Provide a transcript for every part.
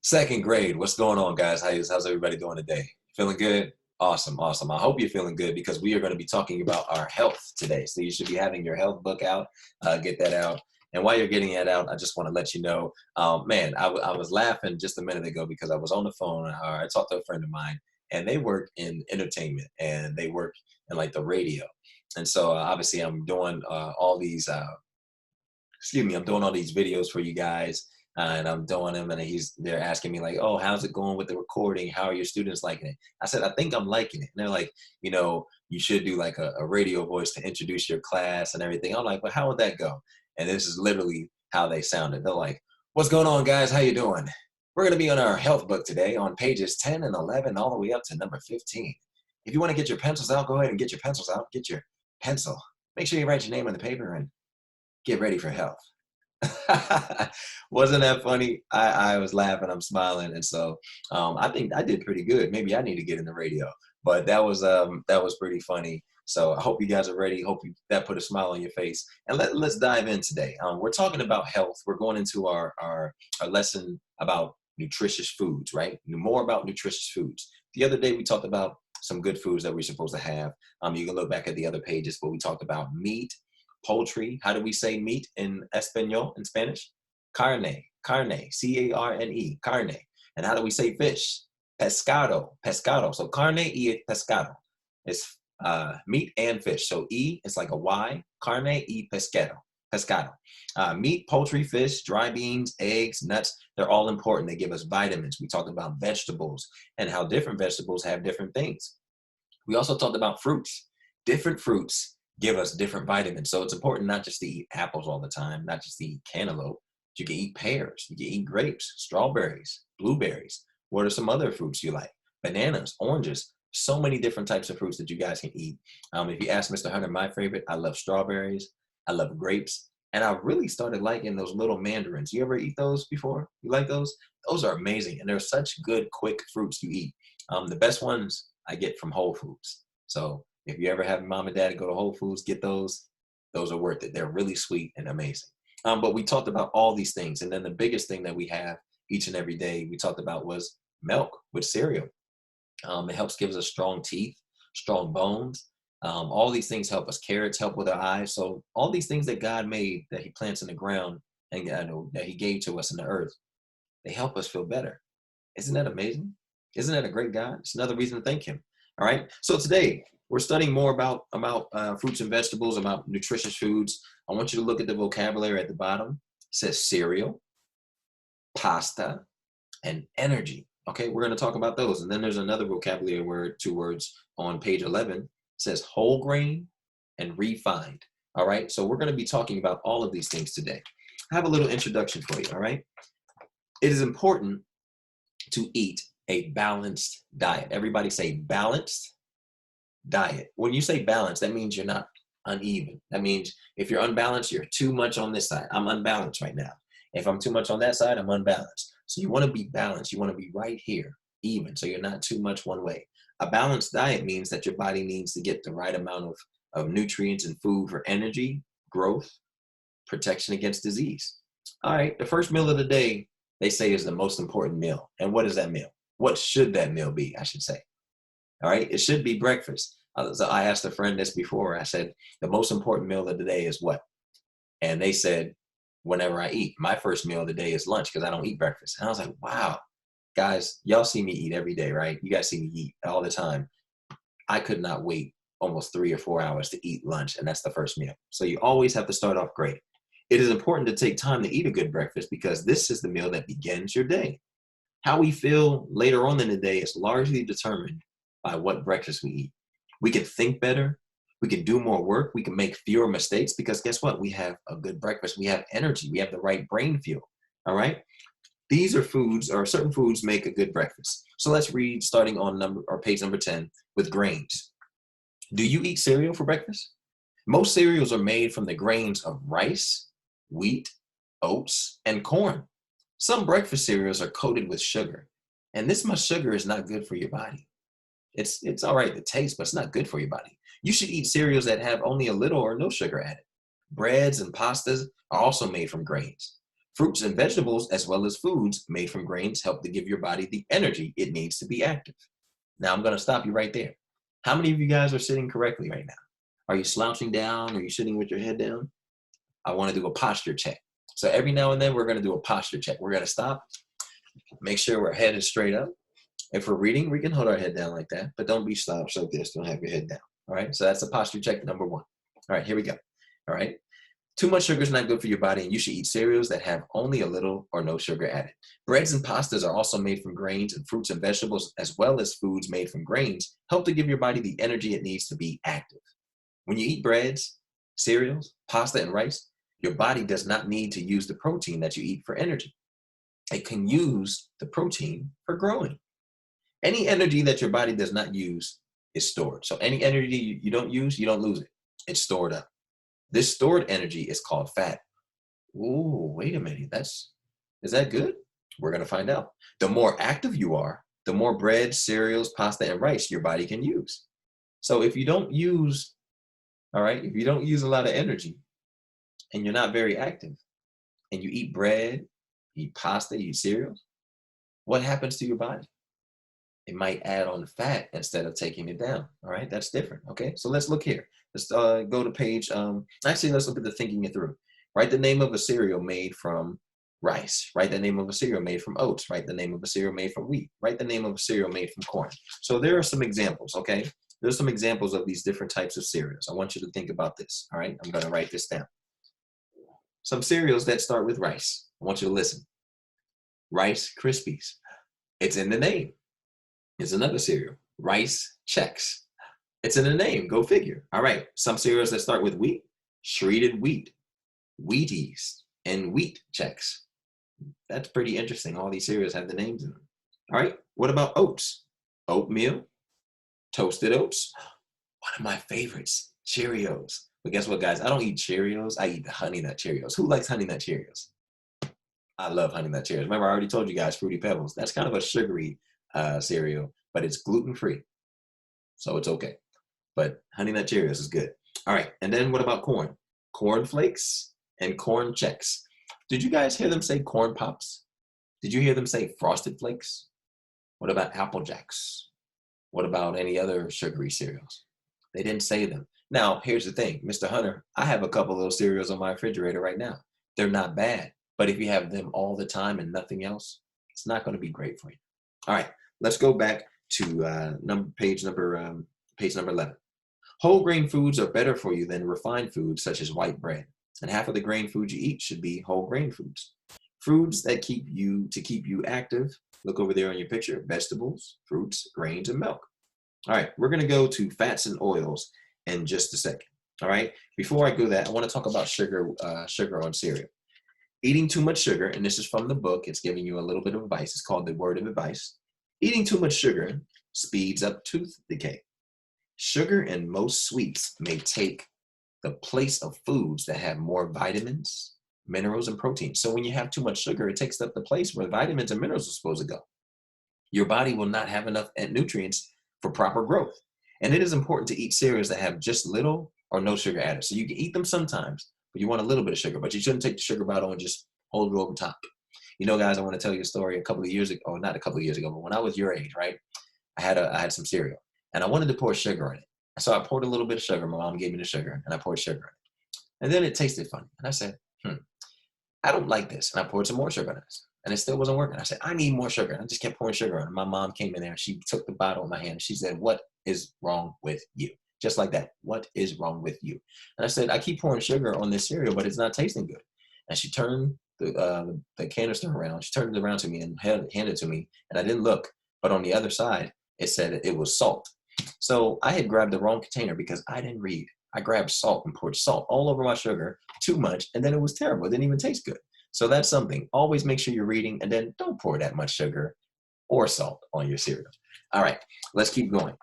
Second grade. What's going on, guys? How's everybody doing today? Feeling good? Awesome, awesome. I hope you're feeling good because we are going to be talking about our health today. So you should be having your health book out. Get that out. And while you're getting that out, I just want to let you know, man, I was laughing just a minute ago because I was on the phone. I talked to a friend of mine, and they work in entertainment and they work in like the radio. And so obviously, I'm doing all these. Excuse me, I'm doing all these videos for you guys, and I'm doing them, and they're asking me like, oh, how's it going with the recording? How are your students liking it? I said, I think I'm liking it. And they're like, you should do like a radio voice to introduce your class and everything. I'm like, well, how would that go? And this is literally how they sounded. They're like, what's going on, guys? How you doing? We're going to be on our health book today on pages 10 and 11 all the way up to number 15. If you want to get your pencils out, go ahead and get your pencils out. Get your pencil. Make sure you write your name on the paper and get ready for health. Wasn't that funny? I was laughing, I'm smiling, and so I think I did pretty good. Maybe I need to get in the radio, but that was pretty funny. So I hope you guys are ready. Hope that put a smile on your face. And let's dive in today. We're talking about health. We're going into our lesson about nutritious foods, right? More about nutritious foods. The other day we talked about some good foods that we're supposed to have. You can look back at the other pages where we talked about meat, poultry. How do we say meat in Espanol, in Spanish? Carne, C-A-R-N-E, carne. And how do we say fish? Pescado. So carne y pescado. It's meat and fish. So E is like a Y, carne y pescado. Meat, poultry, fish, dry beans, eggs, nuts, they're all important. They give us vitamins. We talked about vegetables and how different vegetables have different things. We also talked about fruits. Different fruits give us different vitamins. So it's important not just to eat apples all the time, not just to eat cantaloupe. You can eat pears, you can eat grapes, strawberries, blueberries. What are some other fruits you like? Bananas, oranges, so many different types of fruits that you guys can eat. If you ask Mr. Hunter, my favorite, I love strawberries, I love grapes, and I really started liking those little mandarins. You ever eat those before? You like those? Those are amazing, and they're such good, quick fruits to eat. The best ones I get from Whole Foods. So if you ever have mom and dad go to Whole Foods, get those. Those are worth it. They're really sweet and amazing. But we talked about all these things. And then the biggest thing that we have each and every day we talked about was milk with cereal. It helps gives us strong teeth, strong bones. All these things help us. Carrots help with our eyes. So all these things that God made, that he plants in the ground and that he gave to us in the earth, they help us feel better. Isn't that amazing? Isn't that a great God? It's another reason to thank him. All right. So today we're studying more about fruits and vegetables, about nutritious foods. I want you to look at the vocabulary at the bottom. It says cereal, pasta, and energy. Okay, we're going to talk about those. And then there's another vocabulary word, two words on page 11. It says whole grain and refined. All right. So we're going to be talking about all of these things today. I have a little introduction for you. All right. It is important to eat a balanced diet. Everybody say balanced diet. When you say balanced, that means you're not uneven. That means if you're unbalanced, you're too much on this side. I'm unbalanced right now. If I'm too much on that side, I'm unbalanced. So you want to be balanced. You want to be right here, even. So you're not too much one way. A balanced diet means that your body needs to get the right amount of nutrients and food for energy, growth, protection against disease. All right, the first meal of the day, they say, is the most important meal. And what is that meal? What should that meal be, I should say? All right, it should be breakfast. So I asked a friend this before. I said, the most important meal of the day is what? And they said, whenever I eat. My first meal of the day is lunch because I don't eat breakfast. And I was like, wow, guys, y'all see me eat every day, right? You guys see me eat all the time. I could not wait almost 3 or 4 hours to eat lunch, and that's the first meal. So you always have to start off great. It is important to take time to eat a good breakfast because this is the meal that begins your day. How we feel later on in the day is largely determined by what breakfast we eat. We can think better. We can do more work. We can make fewer mistakes because guess what? We have a good breakfast. We have energy. We have the right brain fuel. All right. These are foods, or certain foods make a good breakfast. So let's read starting on page number 10 with grains. Do you eat cereal for breakfast? Most cereals are made from the grains of rice, wheat, oats, and corn. Some breakfast cereals are coated with sugar, and this much sugar is not good for your body. It's all right to taste, but it's not good for your body. You should eat cereals that have only a little or no sugar added. Breads and pastas are also made from grains. Fruits and vegetables, as well as foods made from grains, help to give your body the energy it needs to be active. Now, I'm going to stop you right there. How many of you guys are sitting correctly right now? Are you slouching down? Are you sitting with your head down? I want to do a posture check. So every now and then, we're going to do a posture check. We're going to stop, make sure our head is straight up. If we're reading, we can hold our head down like that, but don't be slouched like this. Don't have your head down. All right. So that's the posture check number one. All right, here we go. All right. Too much sugar is not good for your body, and you should eat cereals that have only a little or no sugar added. Breads and pastas are also made from grains, and fruits and vegetables, as well as foods made from grains, help to give your body the energy it needs to be active. When you eat breads, cereals, pasta, and rice, your body does not need to use the protein that you eat for energy. It can use the protein for growing. Any energy that your body does not use is stored. So any energy you don't use, you don't lose it. It's stored up. This stored energy is called fat. Ooh, wait a minute. Is that good? We're going to find out. The more active you are, the more bread, cereals, pasta, and rice your body can use. So if you don't use, all right, if you don't use a lot of energy and you're not very active and you eat bread, you eat pasta, you eat cereals, what happens to your body? It might add on fat instead of taking it down. All right, that's different. Okay, so let's look here. Let's go to page, actually, let's look at the thinking it through. Write the name of a cereal made from rice. Write the name of a cereal made from oats. Write the name of a cereal made from wheat. Write the name of a cereal made from corn. So there are some examples, okay? There's some examples of these different types of cereals. I want you to think about this, all right? I'm gonna write this down. Some cereals that start with rice. I want you to listen. Rice Krispies. It's in the name. It's another cereal. Rice Chex. It's in the name. Go figure. All right. Some cereals that start with wheat. Shredded wheat. Wheaties. And Wheat Chex. That's pretty interesting. All these cereals have the names in them. All right. What about oats? Oatmeal. Toasted oats. One of my favorites. Cheerios. But guess what, guys? I don't eat Cheerios. I eat the Honey Nut Cheerios. Who likes Honey Nut Cheerios? I love Honey Nut Cheerios. Remember, I already told you guys Fruity Pebbles. That's kind of a sugary cereal, but it's gluten-free. So it's okay. But Honey Nut Cheerios is good. All right. And then what about corn? Corn Flakes and Corn Chex. Did you guys hear them say Corn Pops? Did you hear them say Frosted Flakes? What about Apple Jacks? What about any other sugary cereals? They didn't say them. Now, here's the thing, Mr. Hunter, I have a couple of those cereals on my refrigerator right now. They're not bad, but if you have them all the time and nothing else, it's not going to be great for you. All right, let's go back to page number 11. Whole grain foods are better for you than refined foods such as white bread, and half of the grain foods you eat should be whole grain foods. Foods that keep you active. Look over there on your picture: vegetables, fruits, grains, and milk. All right, we're going to go to fats and oils in just a second. All right, before I go that, I want to talk about sugar on cereal. Eating too much sugar, and this is from the book. It's giving you a little bit of advice. It's called The Word of Advice. Eating too much sugar speeds up tooth decay. Sugar and most sweets may take the place of foods that have more vitamins, minerals, and protein. So when you have too much sugar, it takes up the place where vitamins and minerals are supposed to go. Your body will not have enough nutrients for proper growth. And it is important to eat cereals that have just little or no sugar added. So you can eat them sometimes, but you want a little bit of sugar, but you shouldn't take the sugar bottle and just hold it over top. You know, guys, I want to tell you a story a couple of years ago, or not a couple of years ago, but when I was your age, right? I had some cereal and I wanted to pour sugar in it. So I poured a little bit of sugar. My mom gave me the sugar and I poured sugar in it. And then it tasted funny. And I said, I don't like this. And I poured some more sugar in it. And it still wasn't working. I said, I need more sugar. And I just kept pouring sugar on it. My mom came in there and she took the bottle in my hand. And she said, what is wrong with you? Just like that. What is wrong with you? And I said, I keep pouring sugar on this cereal, but it's not tasting good. And she turned the canister around. She turned it around to me and handed it to me. And I didn't look. But on the other side, it said it was salt. So I had grabbed the wrong container because I didn't read. I grabbed salt and poured salt all over my sugar, too much, and then it was terrible. It didn't even taste good. So that's something. Always make sure you're reading, and then don't pour that much sugar or salt on your cereal. All right, let's keep going.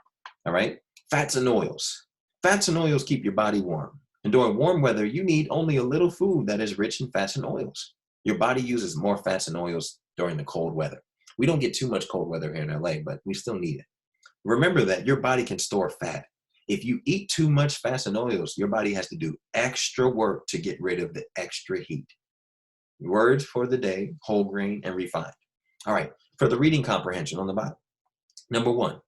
All right, fats and oils. Fats and oils keep your body warm. And during warm weather, you need only a little food that is rich in fats and oils. Your body uses more fats and oils during the cold weather. We don't get too much cold weather here in LA, but we still need it. Remember that your body can store fat. If you eat too much fats and oils, your body has to do extra work to get rid of the extra heat. Words for the day, whole grain and refined. All right, for the reading comprehension on the bottom. Number one,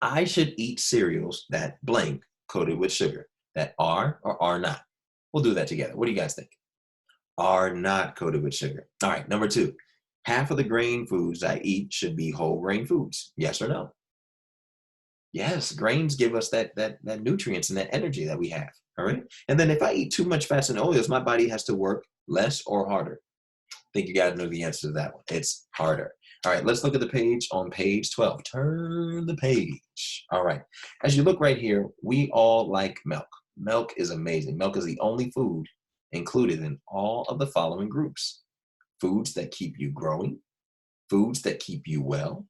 I should eat cereals that blank coated with sugar, that are or are not. We'll do that together. What do you guys think? Are not coated with sugar. All right, number two, half of the grain foods I eat should be whole grain foods. Yes or no? Yes, grains give us that nutrients and that energy that we have. All right. And then if I eat too much fats and oils, my body has to work less or harder. I think you got to know the answer to that one. It's harder. All right, let's look at the page on page 12. Turn the page. All right. As you look right here, we all like milk. Milk is amazing. Milk is the only food included in all of the following groups: foods that keep you growing, foods that keep you well,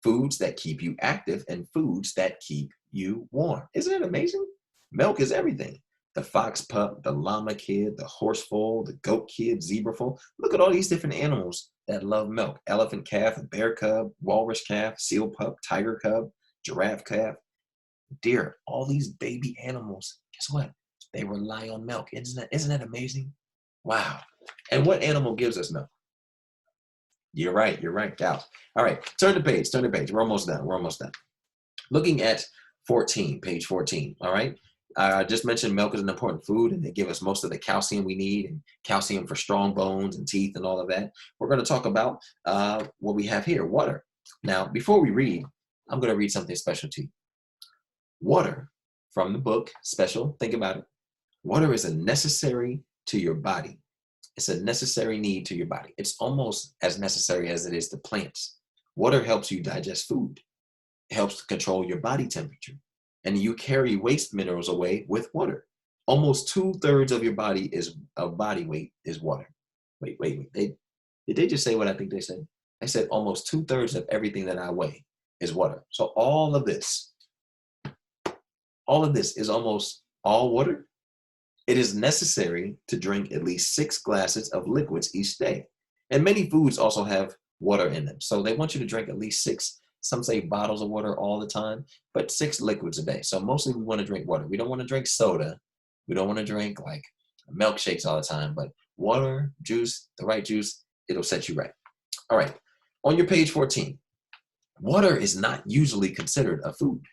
foods that keep you active, and foods that keep you warm. Isn't it amazing? Milk is everything. The fox pup, the llama kid, the horse foal, the goat kid, zebra foal. Look at all these different animals that love milk. Elephant calf, bear cub, walrus calf, seal pup, tiger cub, giraffe calf, deer. All these baby animals, guess what? They rely on milk. Isn't that amazing? Wow. And what animal gives us milk? You're right, cows. All right, turn the page. We're almost done. Looking at 14, page 14, all right? I just mentioned milk is an important food, and they give us most of the calcium we need, and calcium for strong bones and teeth and all of that. We're going to talk about what we have here, water. Now, before we read, I'm going to read something special to you. Water, from the book, special, think about it. Water is a necessary to your body. It's a necessary need to your body. It's almost as necessary as it is to plants. Water helps you digest food. It helps to control your body temperature. And you carry waste minerals away with water. Almost 2/3 of your body weight is water. Wait. Did they just say what I think they said? I said almost 2/3 of everything that I weigh is water. So all of this is almost all water. It is necessary to drink at least 6 glasses of liquids each day. And many foods also have water in them. So they want you to drink at least 6, some say bottles of water all the time, but 6 liquids a day. So mostly we want to drink water. We don't want to drink soda. We don't want to drink like milkshakes all the time, but water, juice, the right juice, it'll set you right. All right, on your page 14, water is not usually considered a food,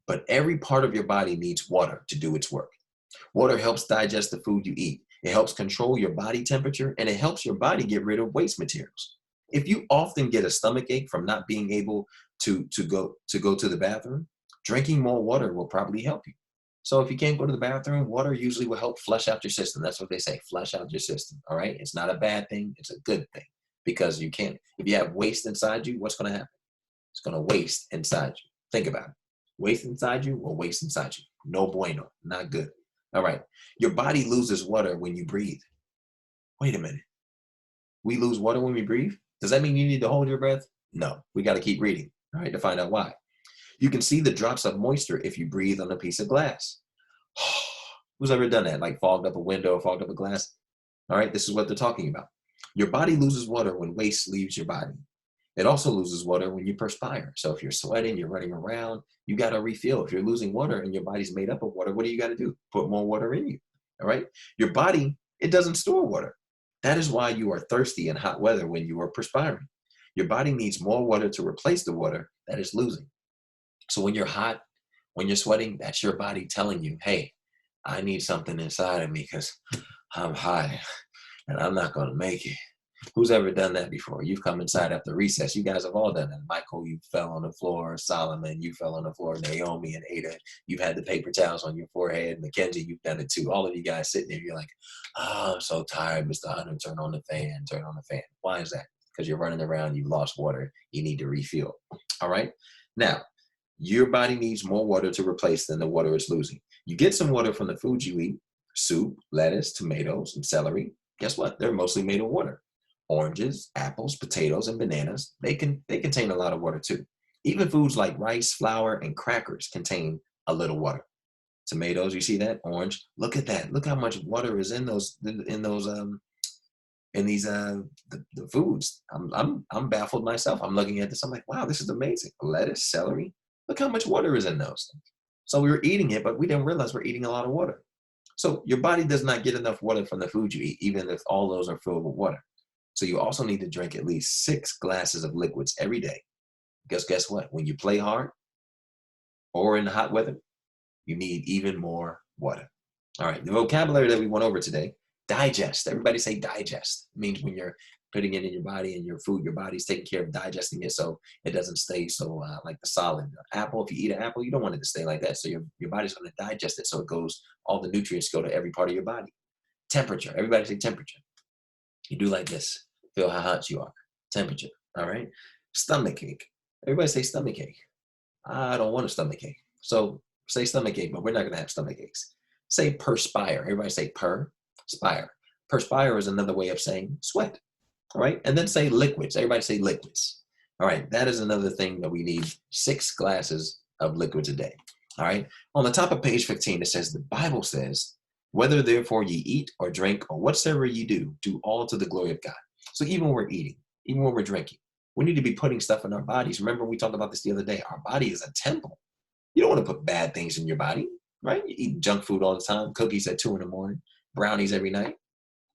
but every part of your body needs water to do its work. Water helps digest the food you eat. It helps control your body temperature, and it helps your body get rid of waste materials. If you often get a stomach ache from not being able to go to the bathroom, drinking more water will probably help you. So if you can't go to the bathroom, water usually will help flush out your system. That's what they say, flush out your system. All right. It's not a bad thing. It's a good thing, because you can't, if you have waste inside you, what's going to happen? It's going to waste inside you. Think about it. Waste inside you or waste inside you. No bueno. Not good. All right. Your body loses water when you breathe. Wait a minute. We lose water when we breathe? Does that mean you need to hold your breath? No. We got to keep reading, all right, to find out why. You can see the drops of moisture if you breathe on a piece of glass. Who's ever done that? Like fogged up a window, fogged up a glass? All right. This is what they're talking about. Your body loses water when waste leaves your body. It also loses water when you perspire. So if you're sweating, you're running around, you got to refill. If you're losing water and your body's made up of water, what do you got to do? Put more water in you. All right. Your body, it doesn't store water. That is why you are thirsty in hot weather when you are perspiring. Your body needs more water to replace the water that it's losing. So when you're hot, when you're sweating, that's your body telling you, hey, I need something inside of me because I'm hot and I'm not going to make it. Who's ever done that before? You've come inside after recess. You guys have all done that. Michael, you fell on the floor. Solomon, you fell on the floor. Naomi and Ada, you've had the paper towels on your forehead. Mackenzie, you've done it too. All of you guys sitting there, you're like, oh, I'm so tired, Mr. Hunter. Turn on the fan. Turn on the fan. Why is that? Because you're running around. You've lost water. You need to refuel. All right? Now, your body needs more water to replace than the water it's losing. You get some water from the foods you eat, soup, lettuce, tomatoes, and celery. Guess what? They're mostly made of water. Oranges, apples, potatoes, and bananas, they contain a lot of water too. Even foods like rice, flour, and crackers contain a little water. Tomatoes, you see that? Orange, look at that. Look how much water is in these the foods. I'm baffled myself. I'm looking at this. I'm like, wow, this is amazing. Lettuce, celery, look how much water is in those things. So we were eating it, but we didn't realize we're eating a lot of water. So your body does not get enough water from the food you eat, even if all those are filled with water. So you also need to drink at least 6 glasses of liquids every day. Because guess what? When you play hard or in the hot weather, you need even more water. All right, the vocabulary that we went over today: digest. Everybody say digest. It means when you're putting it in your body and your food, your body's taking care of digesting it so it doesn't stay so like the solid apple. If you eat an apple, you don't want it to stay like that. So your body's going to digest it so it goes, all the nutrients go to every part of your body. Temperature. Everybody say temperature. You do like this. Feel how hot you are. Temperature. All right. Stomach ache. Everybody say stomach ache. I don't want a stomach ache. So say stomach ache, but we're not going to have stomach aches. Say perspire. Everybody say perspire. Perspire is another way of saying sweat. All right. And then say liquids. Everybody say liquids. All right. That is another thing that we need: 6 glasses of liquids a day. All right. On the top of page 15, it says, the Bible says, whether therefore ye eat or drink or whatsoever ye do all to the glory of God. So even when we're eating, even when we're drinking, we need to be putting stuff in our bodies. Remember, we talked about this the other day. Our body is a temple. You don't want to put bad things in your body, right? You eat junk food all the time, cookies at 2 a.m, brownies every night.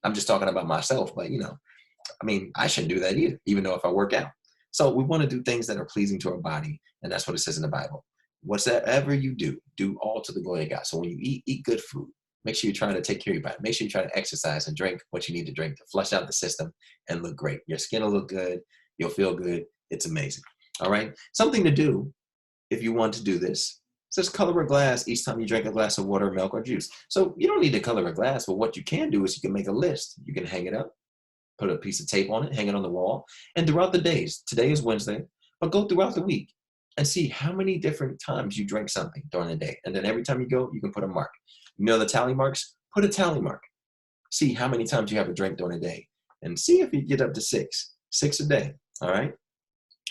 I'm just talking about myself, but I mean, I shouldn't do that either, even though if I work out. So we want to do things that are pleasing to our body, and that's what it says in the Bible. Whatsoever you do all to the glory of God. So when you eat good food. Make sure you try to take care of your body. Make sure you try to exercise and drink what you need to drink to flush out the system and look great. Your skin will look good. You'll feel good. It's amazing. All right. Something to do if you want to do this. It says color a glass each time you drink a glass of water, milk, or juice. So you don't need to color a glass, but what you can do is you can make a list. You can hang it up, put a piece of tape on it, hang it on the wall. And throughout the days, today is Wednesday, but go throughout the week and see how many different times you drink something during the day. And then every time you go, you can put a mark. You know the tally marks? Put a tally mark. See how many times you have a drink during the day. And see if you get up to 6. 6 a day, all right?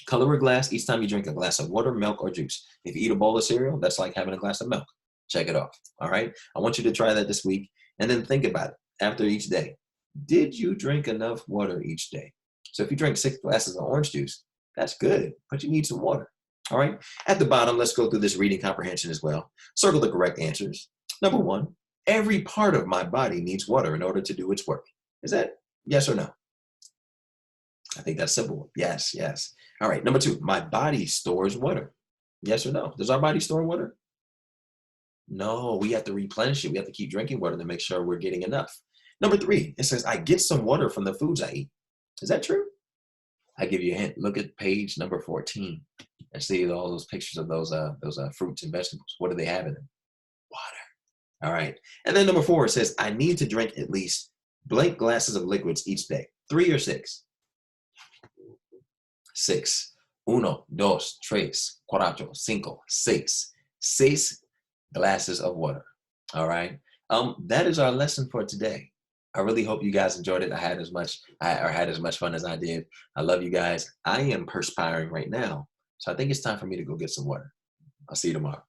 Color a glass each time you drink a glass of water, milk, or juice. If you eat a bowl of cereal, that's like having a glass of milk. Check it off, all right? I want you to try that this week. And then think about it after each day. Did you drink enough water each day? So if you drink 6 glasses of orange juice, that's good, but you need some water, all right? At the bottom, let's go through this reading comprehension as well. Circle the correct answers. Number 1, every part of my body needs water in order to do its work. Is that yes or no? I think that's simple. Yes, yes. All right. Number 2, my body stores water. Yes or no? Does our body store water? No, we have to replenish it. We have to keep drinking water to make sure we're getting enough. Number 3, it says, I get some water from the foods I eat. Is that true? I give you a hint. Look at page number 14 and see all those pictures of those fruits and vegetables. What do they have in them? Water. All right. And then number 4, it says, I need to drink at least blank glasses of liquids each day. 3 or 6? 6. 1, 2, 3, 4, 5, 6. 6 glasses of water. All right. That is our lesson for today. I really hope you guys enjoyed it. I had as much fun as I did. I love you guys. I am perspiring right now. So I think it's time for me to go get some water. I'll see you tomorrow.